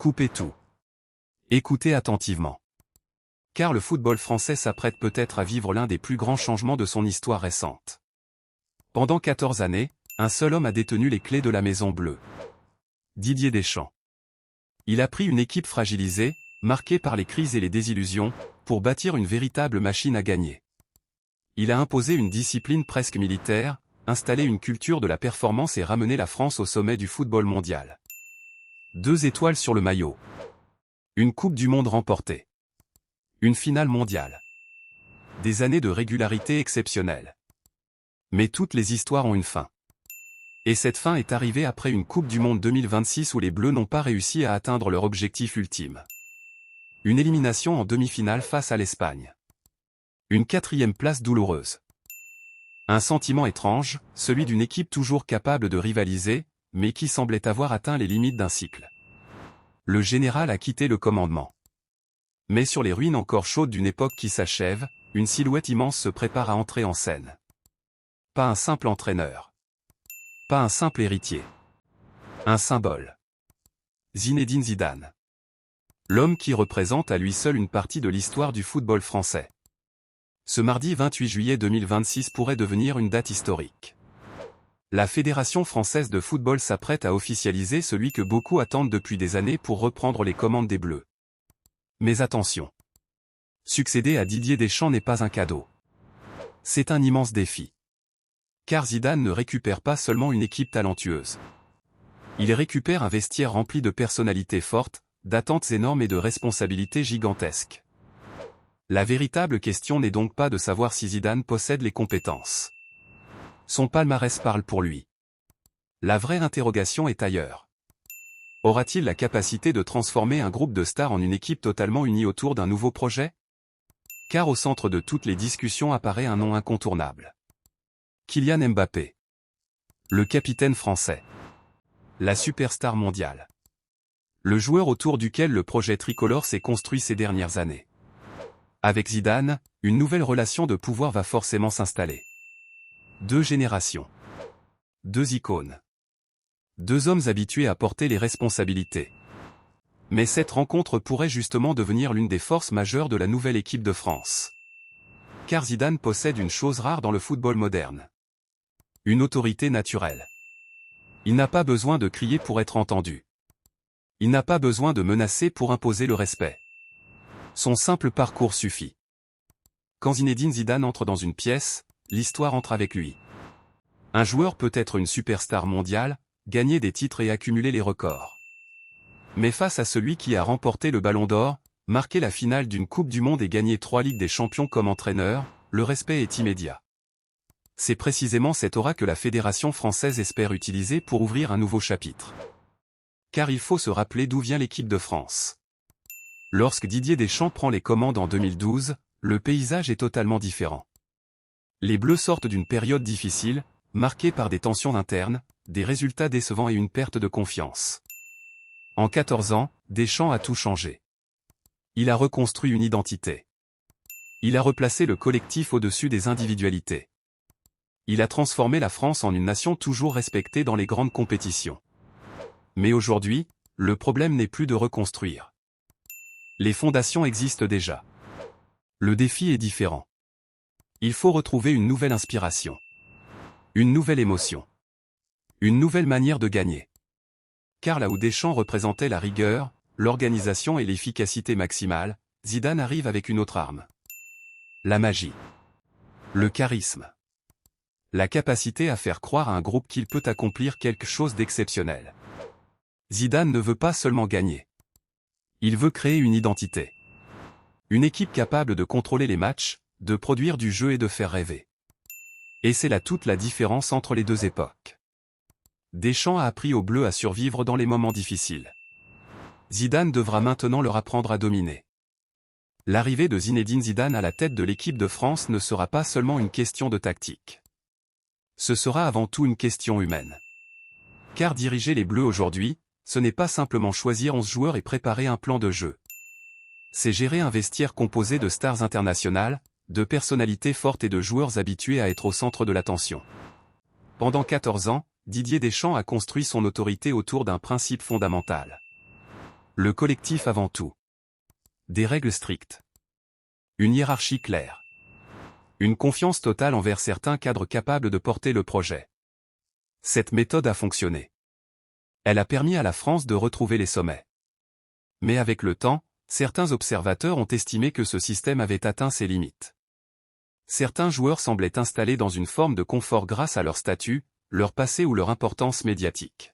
Coupez tout. Écoutez attentivement. Car le football français s'apprête peut-être à vivre l'un des plus grands changements de son histoire récente. Pendant 14 années, un seul homme a détenu les clés de la Maison Bleue. Didier Deschamps. Il a pris une équipe fragilisée, marquée par les crises et les désillusions, pour bâtir une véritable machine à gagner. Il a imposé une discipline presque militaire, installé une culture de la performance et ramené la France au sommet du football mondial. 2 étoiles sur le maillot. Une Coupe du Monde remportée. Une finale mondiale. Des années de régularité exceptionnelle. Mais toutes les histoires ont une fin. Et cette fin est arrivée après une Coupe du Monde 2026 où les Bleus n'ont pas réussi à atteindre leur objectif ultime. Une élimination en demi-finale face à l'Espagne. Une 4e place douloureuse. Un sentiment étrange, celui d'une équipe toujours capable de rivaliser, mais qui semblait avoir atteint les limites d'un cycle. Le général a quitté le commandement. Mais sur les ruines encore chaudes d'une époque qui s'achève, une silhouette immense se prépare à entrer en scène. Pas un simple entraîneur. Pas un simple héritier. Un symbole. Zinedine Zidane. L'homme qui représente à lui seul une partie de l'histoire du football français. Ce mardi 28 juillet 2026 pourrait devenir une date historique. La Fédération française de football s'apprête à officialiser celui que beaucoup attendent depuis des années pour reprendre les commandes des Bleus. Mais attention. Succéder à Didier Deschamps n'est pas un cadeau. C'est un immense défi. Car Zidane ne récupère pas seulement une équipe talentueuse. Il récupère un vestiaire rempli de personnalités fortes, d'attentes énormes et de responsabilités gigantesques. La véritable question n'est donc pas de savoir si Zidane possède les compétences. Son palmarès parle pour lui. La vraie interrogation est ailleurs. Aura-t-il la capacité de transformer un groupe de stars en une équipe totalement unie autour d'un nouveau projet? Car au centre de toutes les discussions apparaît un nom incontournable. Kylian Mbappé. Le capitaine français. La superstar mondiale. Le joueur autour duquel le projet tricolore s'est construit ces dernières années. Avec Zidane, une nouvelle relation de pouvoir va forcément s'installer. 2 générations. 2 icônes. 2 hommes habitués à porter les responsabilités. Mais cette rencontre pourrait justement devenir l'une des forces majeures de la nouvelle équipe de France. Car Zidane possède une chose rare dans le football moderne. Une autorité naturelle. Il n'a pas besoin de crier pour être entendu. Il n'a pas besoin de menacer pour imposer le respect. Son simple parcours suffit. Quand Zinedine Zidane entre dans une pièce, l'histoire entre avec lui. Un joueur peut être une superstar mondiale, gagner des titres et accumuler les records. Mais face à celui qui a remporté le Ballon d'Or, marqué la finale d'une Coupe du Monde et gagné 3 Ligues des Champions comme entraîneur, le respect est immédiat. C'est précisément cette aura que la Fédération française espère utiliser pour ouvrir un nouveau chapitre. Car il faut se rappeler d'où vient l'équipe de France. Lorsque Didier Deschamps prend les commandes en 2012, le paysage est totalement différent. Les Bleus sortent d'une période difficile, marquée par des tensions internes, des résultats décevants et une perte de confiance. En 14 ans, Deschamps a tout changé. Il a reconstruit une identité. Il a replacé le collectif au-dessus des individualités. Il a transformé la France en une nation toujours respectée dans les grandes compétitions. Mais aujourd'hui, le problème n'est plus de reconstruire. Les fondations existent déjà. Le défi est différent. Il faut retrouver une nouvelle inspiration. Une nouvelle émotion. Une nouvelle manière de gagner. Car là où Deschamps représentait la rigueur, l'organisation et l'efficacité maximale, Zidane arrive avec une autre arme. La magie. Le charisme. La capacité à faire croire à un groupe qu'il peut accomplir quelque chose d'exceptionnel. Zidane ne veut pas seulement gagner. Il veut créer une identité. Une équipe capable de contrôler les matchs, de produire du jeu et de faire rêver. Et c'est là toute la différence entre les 2 époques. Deschamps a appris aux Bleus à survivre dans les moments difficiles. Zidane devra maintenant leur apprendre à dominer. L'arrivée de Zinedine Zidane à la tête de l'équipe de France ne sera pas seulement une question de tactique. Ce sera avant tout une question humaine. Car diriger les Bleus aujourd'hui, ce n'est pas simplement choisir 11 joueurs et préparer un plan de jeu. C'est gérer un vestiaire composé de stars internationales, de personnalités fortes et de joueurs habitués à être au centre de l'attention. Pendant 14 ans, Didier Deschamps a construit son autorité autour d'un principe fondamental. Le collectif avant tout. Des règles strictes. Une hiérarchie claire. Une confiance totale envers certains cadres capables de porter le projet. Cette méthode a fonctionné. Elle a permis à la France de retrouver les sommets. Mais avec le temps, certains observateurs ont estimé que ce système avait atteint ses limites. Certains joueurs semblaient installés dans une forme de confort grâce à leur statut, leur passé ou leur importance médiatique.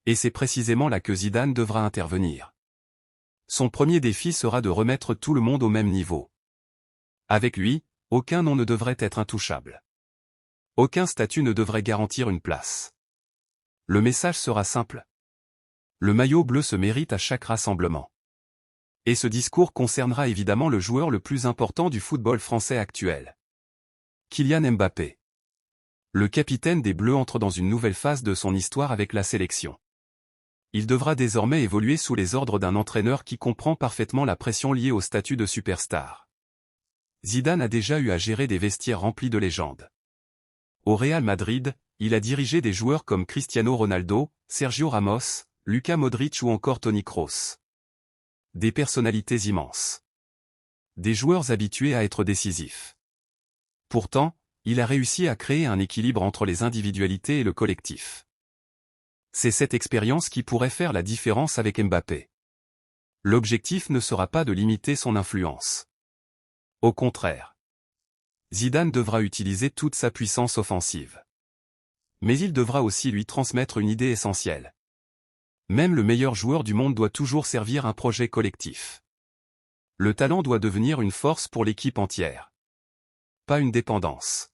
Et c'est précisément là que Zidane devra intervenir. Son premier défi sera de remettre tout le monde au même niveau. Avec lui, aucun nom ne devrait être intouchable. Aucun statut ne devrait garantir une place. Le message sera simple. Le maillot bleu se mérite à chaque rassemblement. Et ce discours concernera évidemment le joueur le plus important du football français actuel. Kylian Mbappé. Le capitaine des Bleus entre dans une nouvelle phase de son histoire avec la sélection. Il devra désormais évoluer sous les ordres d'un entraîneur qui comprend parfaitement la pression liée au statut de superstar. Zidane a déjà eu à gérer des vestiaires remplis de légendes. Au Real Madrid, il a dirigé des joueurs comme Cristiano Ronaldo, Sergio Ramos, Luka Modric ou encore Toni Kroos. Des personnalités immenses. Des joueurs habitués à être décisifs. Pourtant, il a réussi à créer un équilibre entre les individualités et le collectif. C'est cette expérience qui pourrait faire la différence avec Mbappé. L'objectif ne sera pas de limiter son influence. Au contraire. Zidane devra utiliser toute sa puissance offensive. Mais il devra aussi lui transmettre une idée essentielle. Même le meilleur joueur du monde doit toujours servir un projet collectif. Le talent doit devenir une force pour l'équipe entière. Pas une dépendance.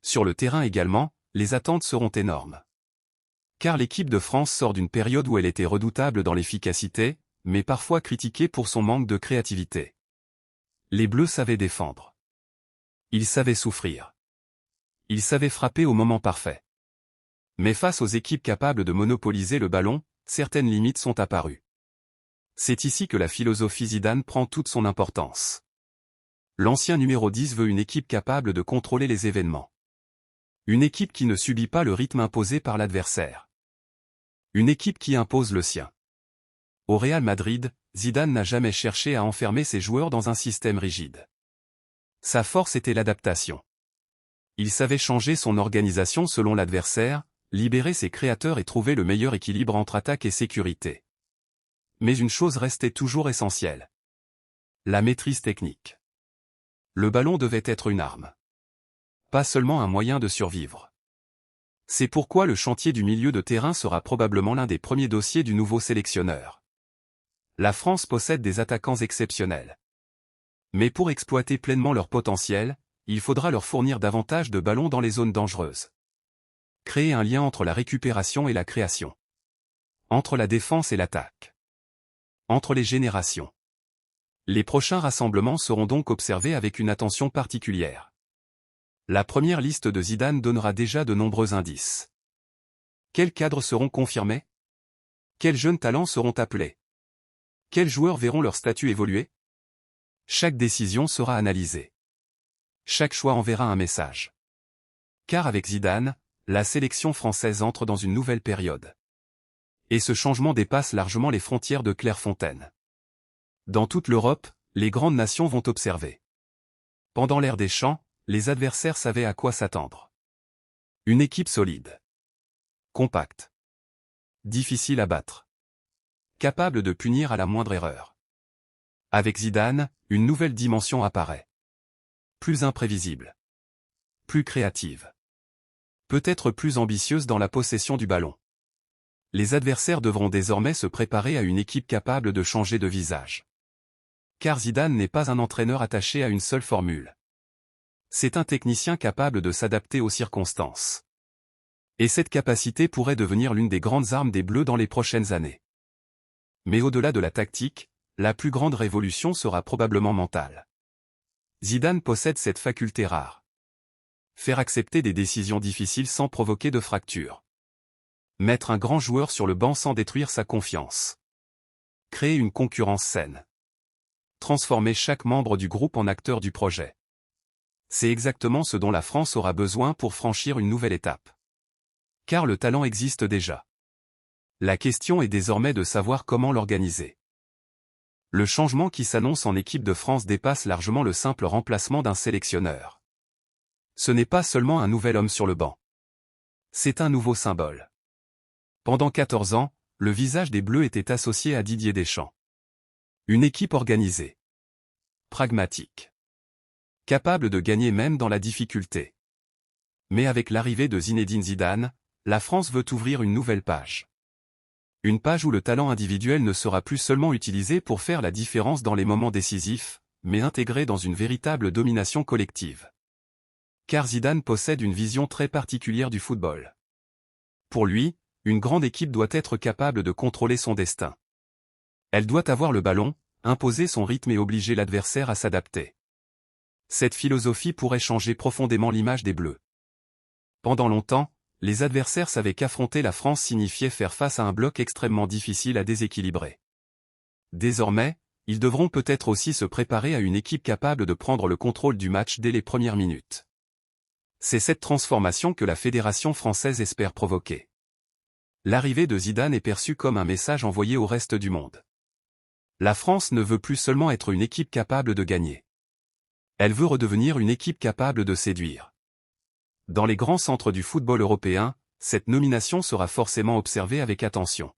Sur le terrain également, les attentes seront énormes. Car l'équipe de France sort d'une période où elle était redoutable dans l'efficacité, mais parfois critiquée pour son manque de créativité. Les Bleus savaient défendre. Ils savaient souffrir. Ils savaient frapper au moment parfait. Mais face aux équipes capables de monopoliser le ballon, certaines limites sont apparues. C'est ici que la philosophie Zidane prend toute son importance. L'ancien numéro 10 veut une équipe capable de contrôler les événements. Une équipe qui ne subit pas le rythme imposé par l'adversaire. Une équipe qui impose le sien. Au Real Madrid, Zidane n'a jamais cherché à enfermer ses joueurs dans un système rigide. Sa force était l'adaptation. Il savait changer son organisation selon l'adversaire, libérer ses créateurs et trouver le meilleur équilibre entre attaque et sécurité. Mais une chose restait toujours essentielle. La maîtrise technique. Le ballon devait être une arme. Pas seulement un moyen de survivre. C'est pourquoi le chantier du milieu de terrain sera probablement l'un des premiers dossiers du nouveau sélectionneur. La France possède des attaquants exceptionnels. Mais pour exploiter pleinement leur potentiel, il faudra leur fournir davantage de ballons dans les zones dangereuses. Créer un lien entre la récupération et la création. Entre la défense et l'attaque. Entre les générations. Les prochains rassemblements seront donc observés avec une attention particulière. La première liste de Zidane donnera déjà de nombreux indices. Quels cadres seront confirmés? Quels jeunes talents seront appelés? Quels joueurs verront leur statut évoluer? Chaque décision sera analysée. Chaque choix enverra un message. Car avec Zidane, la sélection française entre dans une nouvelle période. Et ce changement dépasse largement les frontières de Clairefontaine. Dans toute l'Europe, les grandes nations vont observer. Pendant l'ère des champs, les adversaires savaient à quoi s'attendre. Une équipe solide. Compacte. Difficile à battre. Capable de punir à la moindre erreur. Avec Zidane, une nouvelle dimension apparaît. Plus imprévisible. Plus créative. Peut-être plus ambitieuse dans la possession du ballon. Les adversaires devront désormais se préparer à une équipe capable de changer de visage. Car Zidane n'est pas un entraîneur attaché à une seule formule. C'est un technicien capable de s'adapter aux circonstances. Et cette capacité pourrait devenir l'une des grandes armes des Bleus dans les prochaines années. Mais au-delà de la tactique, la plus grande révolution sera probablement mentale. Zidane possède cette faculté rare. Faire accepter des décisions difficiles sans provoquer de fracture. Mettre un grand joueur sur le banc sans détruire sa confiance. Créer une concurrence saine. Transformer chaque membre du groupe en acteur du projet. C'est exactement ce dont la France aura besoin pour franchir une nouvelle étape. Car le talent existe déjà. La question est désormais de savoir comment l'organiser. Le changement qui s'annonce en équipe de France dépasse largement le simple remplacement d'un sélectionneur. Ce n'est pas seulement un nouvel homme sur le banc. C'est un nouveau symbole. Pendant 14 ans, le visage des Bleus était associé à Didier Deschamps. Une équipe organisée. Pragmatique. Capable de gagner même dans la difficulté. Mais avec l'arrivée de Zinedine Zidane, la France veut ouvrir une nouvelle page. Une page où le talent individuel ne sera plus seulement utilisé pour faire la différence dans les moments décisifs, mais intégré dans une véritable domination collective. Car Zidane possède une vision très particulière du football. Pour lui, une grande équipe doit être capable de contrôler son destin. Elle doit avoir le ballon, imposer son rythme et obliger l'adversaire à s'adapter. Cette philosophie pourrait changer profondément l'image des Bleus. Pendant longtemps, les adversaires savaient qu'affronter la France signifiait faire face à un bloc extrêmement difficile à déséquilibrer. Désormais, ils devront peut-être aussi se préparer à une équipe capable de prendre le contrôle du match dès les premières minutes. C'est cette transformation que la Fédération française espère provoquer. L'arrivée de Zidane est perçue comme un message envoyé au reste du monde. La France ne veut plus seulement être une équipe capable de gagner. Elle veut redevenir une équipe capable de séduire. Dans les grands centres du football européen, cette nomination sera forcément observée avec attention.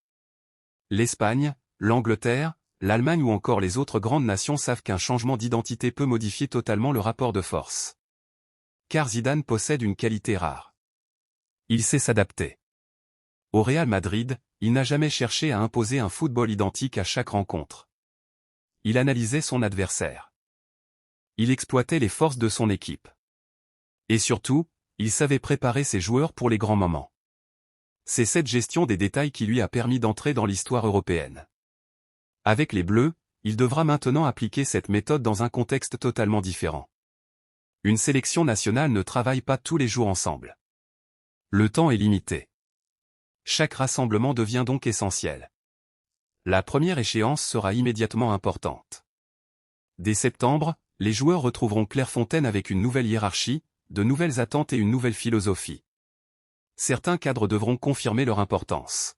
L'Espagne, l'Angleterre, l'Allemagne ou encore les autres grandes nations savent qu'un changement d'identité peut modifier totalement le rapport de force. Car Zidane possède une qualité rare. Il sait s'adapter. Au Real Madrid, il n'a jamais cherché à imposer un football identique à chaque rencontre. Il analysait son adversaire. Il exploitait les forces de son équipe. Et surtout, il savait préparer ses joueurs pour les grands moments. C'est cette gestion des détails qui lui a permis d'entrer dans l'histoire européenne. Avec les Bleus, il devra maintenant appliquer cette méthode dans un contexte totalement différent. Une sélection nationale ne travaille pas tous les jours ensemble. Le temps est limité. Chaque rassemblement devient donc essentiel. La première échéance sera immédiatement importante. Dès septembre, les joueurs retrouveront Clairefontaine avec une nouvelle hiérarchie, de nouvelles attentes et une nouvelle philosophie. Certains cadres devront confirmer leur importance.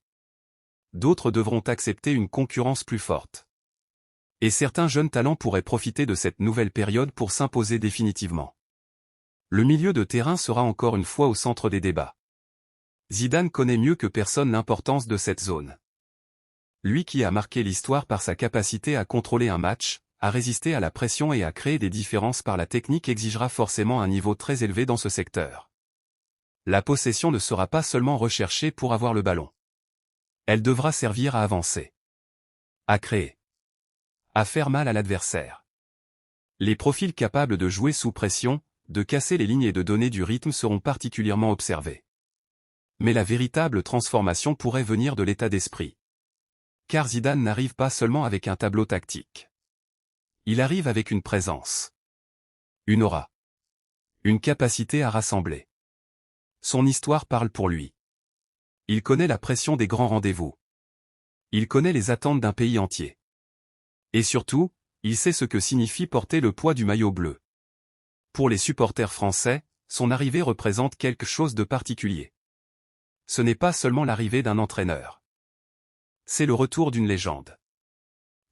D'autres devront accepter une concurrence plus forte. Et certains jeunes talents pourraient profiter de cette nouvelle période pour s'imposer définitivement. Le milieu de terrain sera encore une fois au centre des débats. Zidane connaît mieux que personne l'importance de cette zone. Lui qui a marqué l'histoire par sa capacité à contrôler un match, à résister à la pression et à créer des différences par la technique exigera forcément un niveau très élevé dans ce secteur. La possession ne sera pas seulement recherchée pour avoir le ballon. Elle devra servir à avancer. À créer. À faire mal à l'adversaire. Les profils capables de jouer sous pression, de casser les lignes et de donner du rythme seront particulièrement observés. Mais la véritable transformation pourrait venir de l'état d'esprit. Car Zidane n'arrive pas seulement avec un tableau tactique. Il arrive avec une présence. Une aura. Une capacité à rassembler. Son histoire parle pour lui. Il connaît la pression des grands rendez-vous. Il connaît les attentes d'un pays entier. Et surtout, il sait ce que signifie porter le poids du maillot bleu. Pour les supporters français, son arrivée représente quelque chose de particulier. Ce n'est pas seulement l'arrivée d'un entraîneur. C'est le retour d'une légende.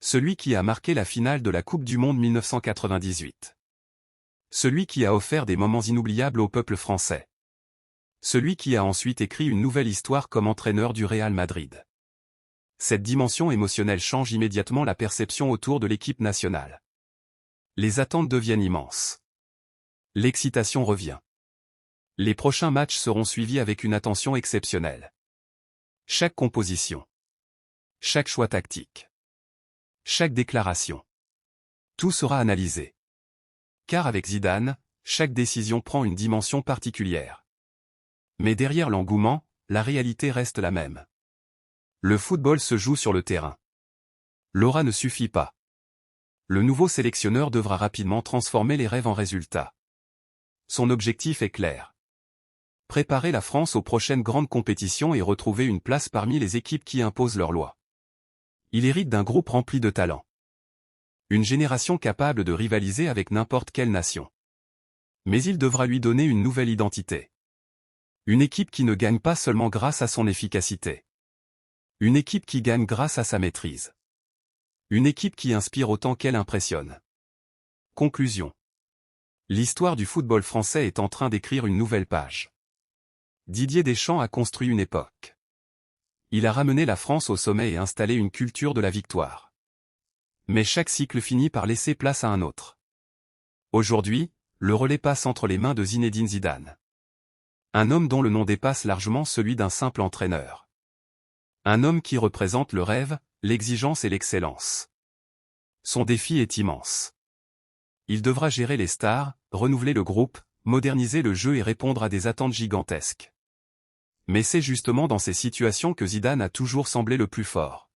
Celui qui a marqué la finale de la Coupe du Monde 1998. Celui qui a offert des moments inoubliables au peuple français. Celui qui a ensuite écrit une nouvelle histoire comme entraîneur du Real Madrid. Cette dimension émotionnelle change immédiatement la perception autour de l'équipe nationale. Les attentes deviennent immenses. L'excitation revient. Les prochains matchs seront suivis avec une attention exceptionnelle. Chaque composition. Chaque choix tactique. Chaque déclaration. Tout sera analysé. Car avec Zidane, chaque décision prend une dimension particulière. Mais derrière l'engouement, la réalité reste la même. Le football se joue sur le terrain. L'aura ne suffit pas. Le nouveau sélectionneur devra rapidement transformer les rêves en résultats. Son objectif est clair. Préparer la France aux prochaines grandes compétitions et retrouver une place parmi les équipes qui imposent leurs lois. Il hérite d'un groupe rempli de talent. Une génération capable de rivaliser avec n'importe quelle nation. Mais il devra lui donner une nouvelle identité. Une équipe qui ne gagne pas seulement grâce à son efficacité. Une équipe qui gagne grâce à sa maîtrise. Une équipe qui inspire autant qu'elle impressionne. Conclusion. L'histoire du football français est en train d'écrire une nouvelle page. Didier Deschamps a construit une époque. Il a ramené la France au sommet et installé une culture de la victoire. Mais chaque cycle finit par laisser place à un autre. Aujourd'hui, le relais passe entre les mains de Zinedine Zidane. Un homme dont le nom dépasse largement celui d'un simple entraîneur. Un homme qui représente le rêve, l'exigence et l'excellence. Son défi est immense. Il devra gérer les stars, renouveler le groupe, moderniser le jeu et répondre à des attentes gigantesques. Mais c'est justement dans ces situations que Zidane a toujours semblé le plus fort.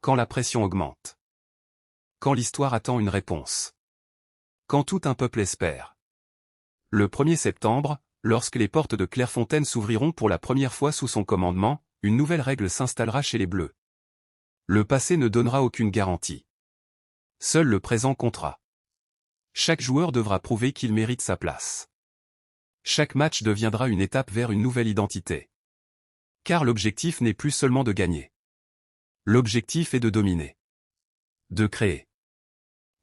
Quand la pression augmente. Quand l'histoire attend une réponse. Quand tout un peuple espère. Le 1er septembre, lorsque les portes de Clairefontaine s'ouvriront pour la première fois sous son commandement, une nouvelle règle s'installera chez les Bleus. Le passé ne donnera aucune garantie. Seul le présent comptera. Chaque joueur devra prouver qu'il mérite sa place. Chaque match deviendra une étape vers une nouvelle identité. Car l'objectif n'est plus seulement de gagner. L'objectif est de dominer. De créer.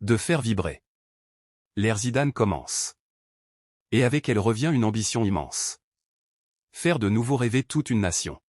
De faire vibrer. L'ère Zidane commence. Et avec elle revient une ambition immense. Faire de nouveau rêver toute une nation.